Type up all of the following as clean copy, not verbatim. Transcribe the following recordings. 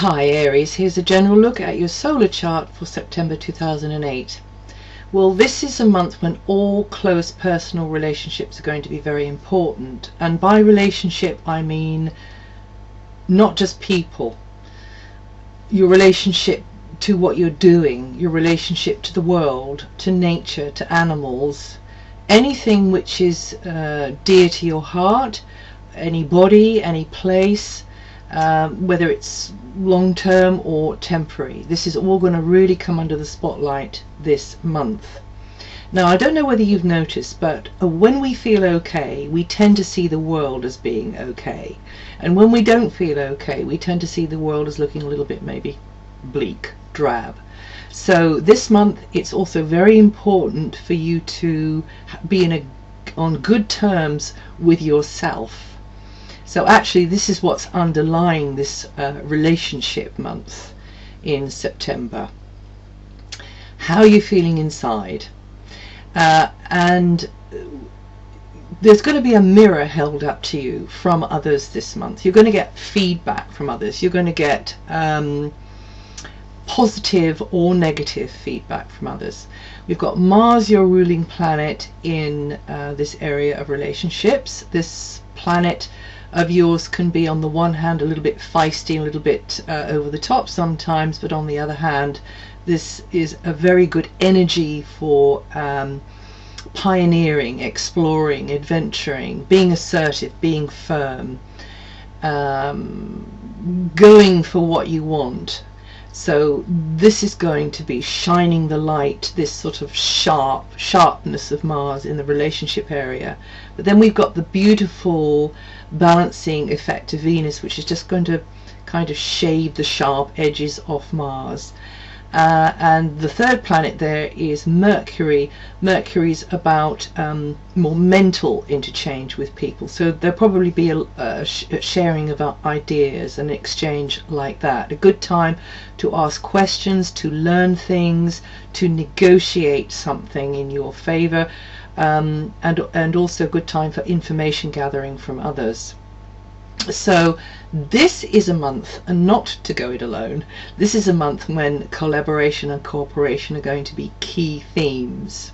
Hi Aries, here's a general look at your solar chart for September 2008. Well, this is a month when all close personal relationships are going to be very important. And by relationship, I mean not just people. Your relationship to what you're doing, your relationship to the world, to nature, to animals, anything which is dear to your heart, any body, any place, whether it's long-term or temporary. This is all going to really come under the spotlight this month. Now, I don't know whether you've noticed, but when we feel okay, we tend to see the world as being okay. And when we don't feel okay, we tend to see the world as looking a little bit maybe bleak, drab. So this month, it's also very important for you to be on good terms with yourself. So actually, this is what's underlying this relationship month in September. How are you feeling inside? And there's going to be a mirror held up to you from others this month. You're going to get feedback from others. You're going to get positive or negative feedback from others. We've got Mars, your ruling planet, in this area of relationships. This planet of yours can be, on the one hand, a little bit feisty, a little bit over the top sometimes, but on the other hand, this is a very good energy for pioneering, exploring, adventuring, being assertive, being firm, going for what you want. So this is going to be shining the light, this sort of sharpness of Mars in the relationship area. But then we've got the beautiful balancing effect of Venus, which is just going to kind of shave the sharp edges off Mars. And the third planet there is Mercury. Mercury's about more mental interchange with people, so there'll probably be a sharing of ideas, an exchange like that. A good time to ask questions, to learn things, to negotiate something in your favor, and also a good time for information gathering from others. So this is a month, and not to go it alone, this is a month when collaboration and cooperation are going to be key themes.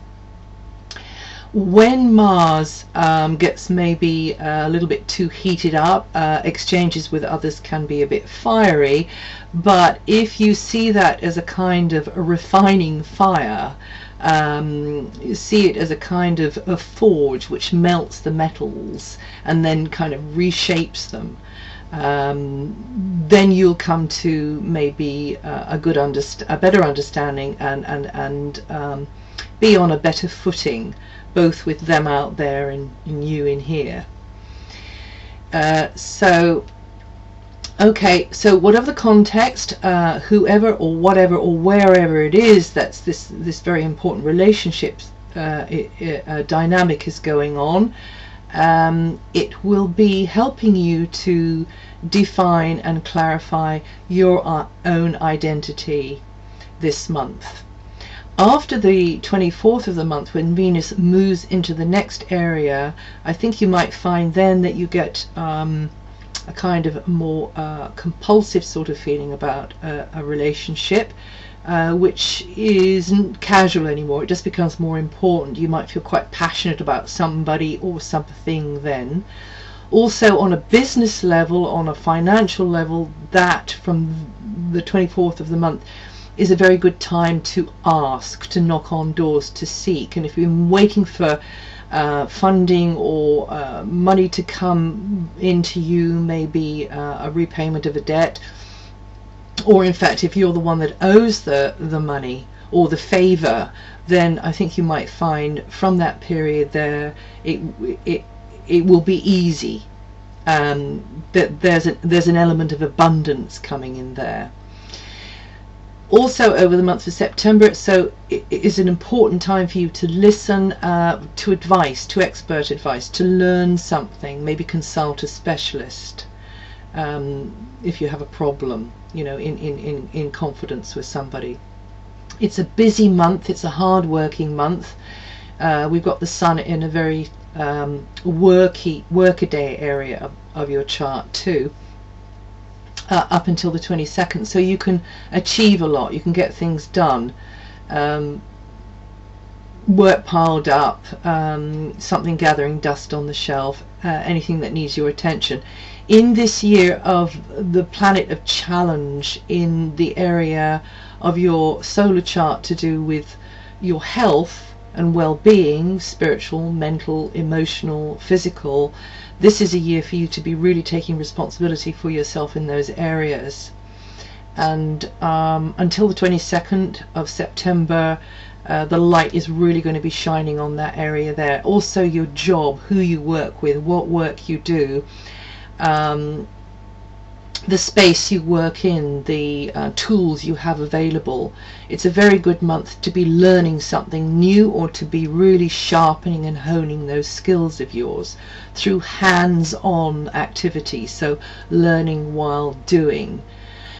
When Mars gets maybe a little bit too heated up, exchanges with others can be a bit fiery, but if you see that as a kind of a refining fire, you see it as a kind of a forge which melts the metals and then kind of reshapes them, then you'll come to maybe a better understanding and be on a better footing, both with them out there and you in here. Okay, so whatever the context, whoever or whatever or wherever it is that's this very important relationship dynamic is going on, it will be helping you to define and clarify your own identity this month. After the 24th of the month, when Venus moves into the next area, I think you might find then that you get a kind of more compulsive sort of feeling about a relationship, which isn't casual anymore. It just becomes more important. You might feel quite passionate about somebody or something then. Also, on a business level, on a financial level, that from the 24th of the month is a very good time to ask, to knock on doors, to seek. And if you've been waiting for funding or money to come into you, maybe a repayment of a debt, or in fact if you're the one that owes the money or the favor, then I think you might find from that period there it will be easy, that there's an element of abundance coming in there. Also, over the month of September, so it is an important time for you to listen to advice, to expert advice, to learn something, maybe consult a specialist if you have a problem, you know, in confidence with somebody. It's a busy month, it's a hard-working month. We've got the Sun in a very workaday area of your chart too. up until the 22nd, so you can achieve a lot, you can get things done, work piled up, something gathering dust on the shelf, anything that needs your attention. In this year of the planet of challenge in the area of your solar chart to do with your health and well-being, spiritual, mental, emotional, physical, this is a year for you to be really taking responsibility for yourself in those areas. And until the 22nd of September, the light is really going to be shining on that area there. Also your job, who you work with, what work you do, the space you work in, the tools you have available. It's a very good month to be learning something new, or to be really sharpening and honing those skills of yours through hands-on activity, so learning while doing.